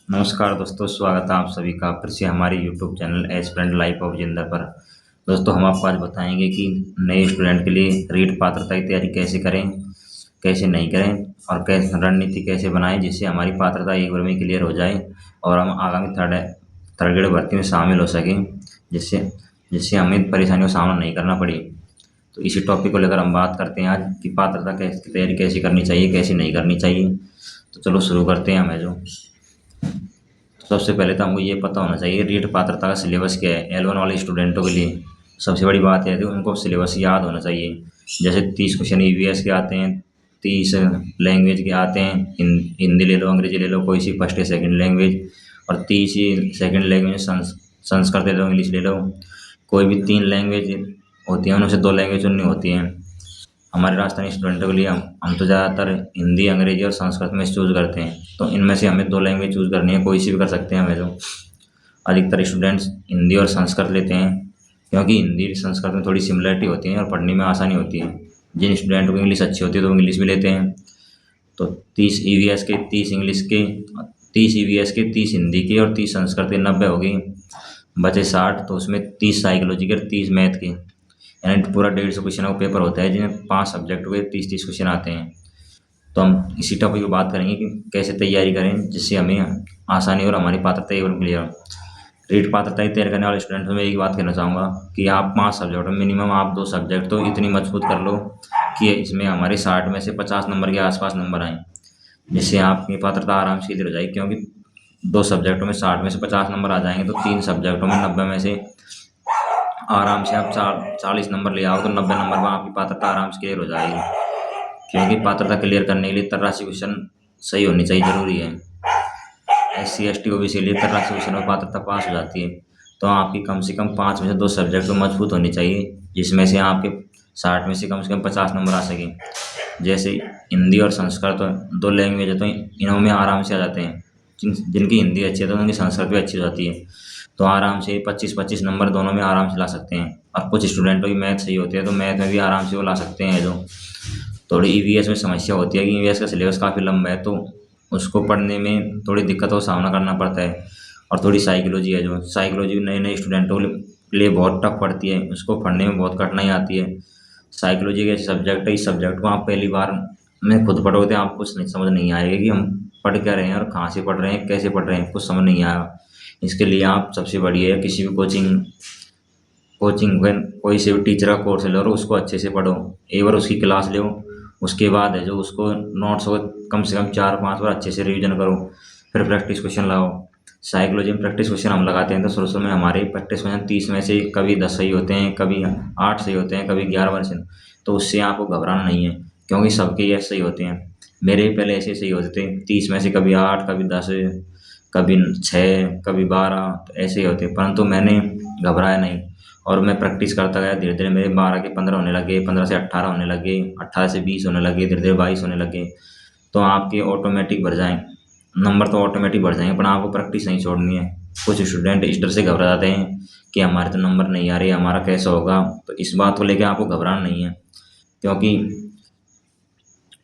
नमस्कार दोस्तों, स्वागत है आप सभी का फिर से हमारे YouTube channel aspirant life of Jinder पर। दोस्तों, हम आपको आज बताएंगे कि नए स्टूडेंट के लिए रीट पात्रता की तैयारी कैसे करें, कैसे नहीं करें और कैसे रणनीति कैसे बनाएं जिससे हमारी पात्रता एक बार में क्लियर हो जाए और हम आगामी थर्ड थर्ड ग्रेड भर्ती में शामिल हो सकें, जिससे जिससे हमें परेशानियों का सामना नहीं करना पड़े। तो इसी टॉपिक को लेकर हम बात करते हैं आज कि पात्रता की तैयारी कैसे करनी चाहिए, कैसे नहीं करनी चाहिए। तो चलो शुरू करते हैं। हमें जो सबसे पहले तो हमको ये पता होना चाहिए रीट पात्रता का सिलेबस क्या है। L1 वाले स्टूडेंटों के लिए सबसे बड़ी बात है कि उनको सिलेबस याद होना चाहिए। जैसे 30 क्वेश्चन ईवीएस के आते हैं, 30 लैंग्वेज के आते हैं, हिंदी ले लो, अंग्रेजी ले लो, कोई सी फर्स्ट या सेकंड लैंग्वेज, और 30 ही सेकंड लैंग्वेज संस्कृत ले लो, इंग्लिश ले लो। कोई भी 3 लैंग्वेज होती हैं, उनमें से 2 लैंग्वेज चुननी होती हैं। हमारे राजस्थानी स्टूडेंटों के लिए हम तो ज़्यादातर हिंदी, अंग्रेजी और संस्कृत में चूज़ करते हैं। तो इनमें से हमें 2 लैंग्वेज चूज़ करनी है, कोई सी भी कर सकते हैं हमें। जो अधिकतर स्टूडेंट्स हिंदी और संस्कृत लेते हैं, क्योंकि हिंदी और संस्कृत में थोड़ी सिमिलरिटी होती है और पढ़ने में आसानी होती है। जिन स्टूडेंट को इंग्लिश अच्छी होती है तो वो इंग्लिश भी लेते हैं। तो 30 ईवीएस के, 30 इंग्लिश के, 30 ईवीएस के, 30 हिंदी के और 30 संस्कृत के, 90 हो गई। बचे 60, तो उसमें 30 साइकोलॉजी के और 30 मैथ के, यानी पूरा 150 क्वेश्चन का पेपर होता है, जिसमें 5 सब्जेक्ट के 30-30 क्वेश्चन आते हैं। तो हम इसी टॉपिक पर बात करेंगे कि कैसे तैयारी करें जिससे हमें आसानी और हमारी पात्रता एवं क्लियर हो। रीट पात्रता की तैयारी करने वाले स्टूडेंट में एक बात कहना चाहूँगा कि आप 5 सब्जेक्ट में मिनिमम आप 2 सब्जेक्ट तो इतनी मजबूत कर लो कि इसमें हमारे 60 में से 50 नंबर के आसपास नंबर आएँ, जिससे आपकी पात्रता आराम से क्लियर हो जाएगी। क्योंकि 2 सब्जेक्टों में 60 में से 50 नंबर आ जाएंगे, तो 3 सब्जेक्टों में 90 में से आराम से आप 40 नंबर ले आओ, तो 90 नंबर में आपकी पात्रता आराम से क्लियर हो जाएगी। क्योंकि पात्रता क्लियर करने के लिए तर्राशी क्वेश्चन सही होनी चाहिए, जरूरी है। SC ST OBC के लिए तर्राशी क्वेश्चन में पात्रता पास हो जाती है। तो आपकी कम से कम 5 में से 2 सब्जेक्ट तो मजबूत होनी चाहिए, जिसमें से आपके 60 में से कम 50 नंबर आ सके। जैसे हिंदी और संस्कृत, 2 लैंग्वेज है तो इनमें आराम से आ जाते हैं। जिनकी हिंदी अच्छी है तो उनकी संस्कृत भी अच्छी हो जाती है, तो आराम से 25-25 नंबर दोनों में आराम से ला सकते हैं। और कुछ स्टूडेंटों की मैथ सही होती है तो मैथ में भी आराम से वो ला सकते हैं। जो थोड़ी ईवीएस में समस्या होती है कि ईवीएस का सिलेबस काफ़ी लंबा है, तो उसको पढ़ने में थोड़ी दिक्कतों का सामना करना पड़ता है। और थोड़ी साइकोलॉजी है, जो साइकोलॉजी नए नए स्टूडेंटों के लिए बहुत टफ पड़ती है, उसको पढ़ने में बहुत कठिनाई आती है। साइकोलॉजी के सब्जेक्ट है, इस सब्जेक्ट को आप पहली बार में खुद पढ़ोगे तो आपको कुछ नहीं समझ नहीं आएगा कि हम पढ़ क्या रहे हैं और कहाँ से पढ़ रहे हैं, कैसे पढ़ रहे हैं, कुछ समझ नहीं आया। इसके लिए आप सबसे बढ़िया है किसी भी कोचिंग कोचिंग में कोई से भी टीचर का कोर्स लो और उसको अच्छे से पढ़ो। एक बार उसकी क्लास लो, उसके बाद है जो उसको नोट्स को कम से कम 4-5 बार अच्छे से रिवीजन करो, फिर प्रैक्टिस क्वेश्चन लगाओ। साइकोलॉजी में प्रैक्टिस क्वेश्चन हम लगाते हैं तो शुरू शुरू में हमारे प्रैक्टिस क्वेश्चन 30 में से कभी 10 सही होते हैं, कभी 8 सही होते हैं, कभी 11%। तो उससे आपको घबराना नहीं है, क्योंकि सबके ये सही होते हैं। मेरे भी पहले ऐसे सही होते थे, 30 में से कभी 8, कभी 10, कभी 6, कभी 12, तो ऐसे ही होते। परंतु मैंने घबराया नहीं और मैं प्रैक्टिस करता गया। धीरे धीरे मेरे 12 के 15 होने लगे, 15 से 18 होने लगे, 18 से 20 होने लगे, धीरे धीरे 22 होने लगे। तो आपके ऑटोमेटिक बढ़ जाएँ नंबर, तो ऑटोमेटिक बढ़ जाएंगे, पर आपको प्रैक्टिस नहीं छोड़नी है। कुछ स्टूडेंट इस डर से घबरा जाते हैं कि हमारे तो नंबर नहीं आ रहे, हमारा कैसा होगा। तो इस बात को लेकर आपको घबराना नहीं है, क्योंकि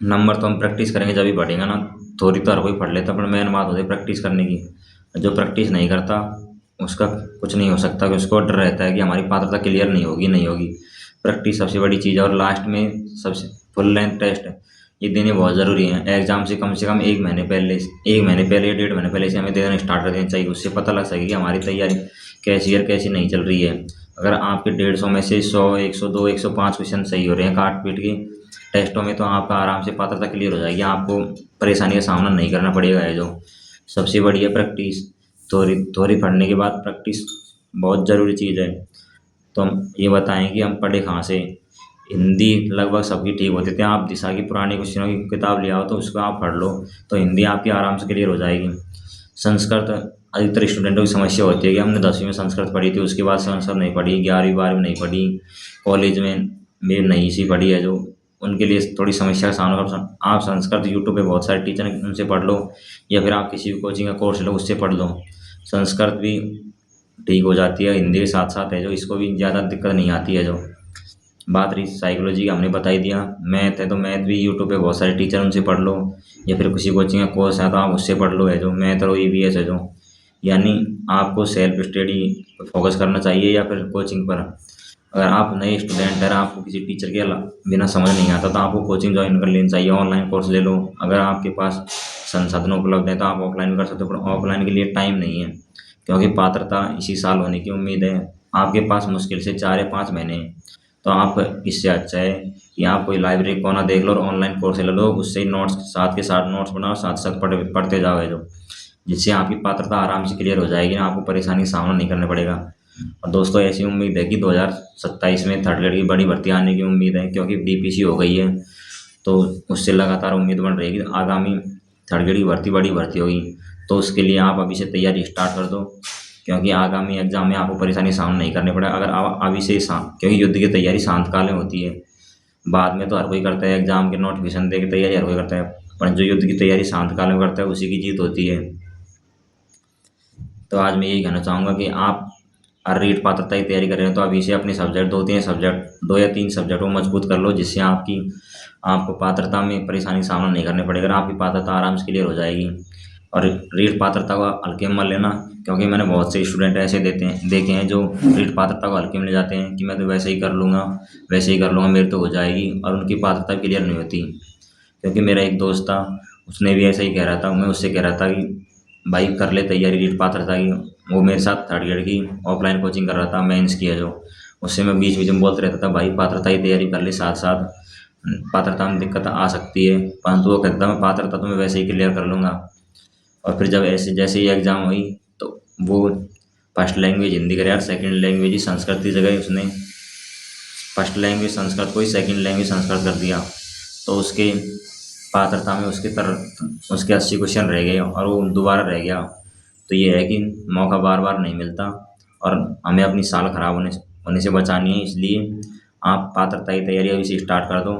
नंबर तो हम प्रैक्टिस करेंगे जब भी बढ़ेगा ना। थोड़ी तो हर कोई पढ़ लेता, पर मेन बात होती है प्रैक्टिस करने की। जो प्रैक्टिस नहीं करता उसका कुछ नहीं हो सकता, कि उसको डर रहता है कि हमारी पात्रता क्लियर नहीं होगी, नहीं होगी। प्रैक्टिस सबसे बड़ी चीज़ है। और लास्ट में सबसे फुल लेंथ टेस्ट है, ये देने बहुत ज़रूरी है। एग्जाम से कम 1 महीने पहले, 1 महीने पहले या 1.5 महीने पहले से हमें देना स्टार्ट कर देना चाहिए। उससे पता लग सकेगी कि हमारी तैयारी कैसी है और कैसी नहीं चल रही है। अगर आपके 150 में से 100, 102, 105 क्वेश्चन सही हो रहे हैं काट पीट के टेस्टों में, तो आपका आराम से पात्रता क्लियर हो जाएगी। आपको परेशानी का सामना नहीं करना पड़ेगा। है जो सबसे बड़ी है प्रैक्टिस। थोड़ी थोड़ी पढ़ने के बाद प्रैक्टिस बहुत ज़रूरी चीज़ है। तो हम ये बताएं कि हम पढ़े कहाँ से। हिंदी लगभग सबकी ठीक होती थी। आप दिशा की पुरानी क्वेश्चनों की किताब ले आओ तो उसको आप पढ़ लो, तो हिंदी आपकी आराम से क्लियर हो जाएगी। संस्कृत अधिकतर स्टूडेंटों की समस्या होती है कि हमने 10वीं में संस्कृत पढ़ी थी, उसके बाद संस्कृत नहीं पढ़ी, 11वीं 12वीं नहीं पढ़ी, कॉलेज में भी नहीं सी पढ़ी है। जो उनके लिए थोड़ी समस्या का सामना कर। आप संस्कृत यूट्यूब पे बहुत सारे टीचर हैं, उनसे पढ़ लो, या फिर आप किसी भी कोचिंग का कोर्स लो, उससे पढ़ लो। संस्कृत भी ठीक हो जाती है, हिंदी के साथ साथ है जो इसको भी ज़्यादा दिक्कत नहीं आती है। जो बात रही साइकोलॉजी की, हमने बता ही दिया। मैथ है तो मैथ भी यूट्यूब पे बहुत सारे टीचर, उनसे पढ़ लो, या फिर किसी कोचिंग का कोर्स है तो आप उससे पढ़ लो, है जो मैथ और ईवीएस है जो। यानी आपको सेल्फ स्टडी पर फोकस करना चाहिए या फिर कोचिंग पर। अगर आप नए स्टूडेंट हैं, आपको किसी टीचर के बिना समझ नहीं आता तो आपको कोचिंग ज्वाइन कर लेनी चाहिए, ऑनलाइन कोर्स ले लो। अगर आपके पास संसाधन उपलब्ध है तो आप ऑफलाइन कर सकते हो, पर ऑफलाइन के लिए टाइम नहीं है, क्योंकि पात्रता इसी साल होने की उम्मीद है। आपके पास मुश्किल से 4 या 5 महीने हैं। तो आप, इससे अच्छा है कि आप कोई लाइब्रेरी कोना देख लो और ऑनलाइन कोर्स ले लो, उससे ही नोट्स साथ के साथ नोट्स बनाओ, साथ साथ पढ़ते जाओ, है जो, जिससे आपकी पात्रता आराम से क्लियर हो जाएगी ना, आपको परेशानी का सामना नहीं करना पड़ेगा। और दोस्तों, ऐसी उम्मीद है कि 2027 में थर्ड ग्रेड की बड़ी भर्ती आने की उम्मीद है, क्योंकि डीपीसी हो गई है। तो उससे लगातार उम्मीद बन रही है कि आगामी थर्ड ग्रेड की बड़ी भर्ती होगी। तो उसके लिए आप अभी से तैयारी स्टार्ट कर दो, क्योंकि आगामी एग्जाम में आपको परेशानी का सामना नहीं करने पड़ेगा अगर आप अभी से क्योंकि युद्ध की तैयारी शांत काल में होती है। बाद में तो हर कोई करता है, एग्जाम के नोटिफिकेशन दे के तैयारी हर कोई करता है, पर जो युद्ध की तैयारी शांत काल में करता है उसी की जीत होती है। तो आज मैं यही कहना चाहूँगा कि आप रीट पात्रता की तैयारी कर रहे हैं तो अभी से अपने सब्जेक्ट, 2 या 3 सब्जेक्ट वो मजबूत कर लो, जिससे आपको पात्रता में परेशानी का सामना नहीं करने पड़ेगा और आपकी पात्रता आराम से क्लियर हो जाएगी। और रीट पात्रता को हल्के में मत लेना, क्योंकि मैंने बहुत से स्टूडेंट ऐसे देखे हैं जो रीट पात्रता को हल्के में ले जाते हैं कि मैं तो वैसे ही कर लूँगा, वैसे ही कर लूँगा, मेरी तो हो जाएगी, और उनकी पात्रता क्लियर नहीं होती। क्योंकि मेरा एक दोस्त था, उसने भी ऐसा ही कह रहा था, मैं उससे कह रहा था कि भाई कर ले तैयारी रीट पात्रता की। वो मेरे साथ थर्ड ईयर की ऑफलाइन कोचिंग कर रहा था, मेंस की है जो। उससे मैं बीच बीच में बोलते रहता था, भाई पात्रता की तैयारी कर ले साथ साथ, पात्रता में दिक्कत आ सकती है, परंतु वो कहता था मैं पात्रता तो मैं वैसे ही क्लियर कर लूँगा। और फिर जब ऐसे जैसे ही एग्ज़ाम हुई तो वो फर्स्ट लैंग्वेज हिंदी करे यार, सेकंड लैंग्वेज ही संस्कृत की जगह उसने फर्स्ट लैंग्वेज संस्कृत को ही सेकंड लैंग्वेज संस्कृत कर दिया। तो उसके पात्रता में उसके 80 क्वेश्चन रह गए और वो दोबारा रह गया। तो ये है कि मौका बार बार नहीं मिलता, और हमें अपनी साल खराब होने से बचानी है। इसलिए आप पात्रता की तैयारी अभी से स्टार्ट कर दो।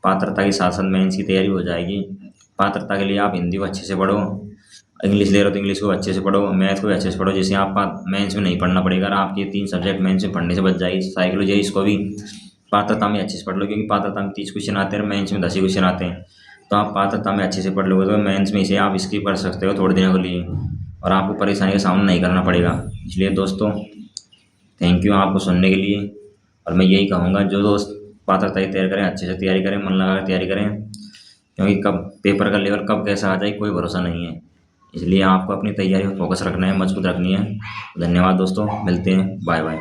पात्रता के साथ साथ मेंस की तैयारी हो जाएगी। पात्रता के लिए आप हिंदी को अच्छे से पढ़ो, इंग्लिश ले रहे हो तो इंग्लिश को अच्छे से पढ़ो, मैथ को भी अच्छे से पढ़ो, जिससे आप मेंस में नहीं पढ़ना पड़ेगा और आपके 3 सब्जेक्ट मेंस में पढ़ने से बच जाएगी। साइकोलॉजी है, इसको भी पात्रता में अच्छे से पढ़ लो, क्योंकि पात्रता में 30 क्वेश्चन आते हैं और मेंस में 10 ही क्वेश्चन आते हैं। तो आप पात्रता में अच्छे से पढ़ लोगे तो मेंस में इसे आप स्किप कर सकते हो थोड़े दिनों के लिए, और आपको परेशानी का सामना नहीं करना पड़ेगा। इसलिए दोस्तों, थैंक यू आपको सुनने के लिए। और मैं यही कहूँगा, जो दोस्त पात्रता की तैयारी करें, अच्छे से तैयारी करें, मन लगा कर तैयारी करें, क्योंकि कब पेपर का लेवल कब कैसा आ जाए कोई भरोसा नहीं है। इसलिए आपको अपनी तैयारी पर फोकस रखना है, मजबूत रखनी है। धन्यवाद दोस्तों, मिलते हैं, बाय बाय।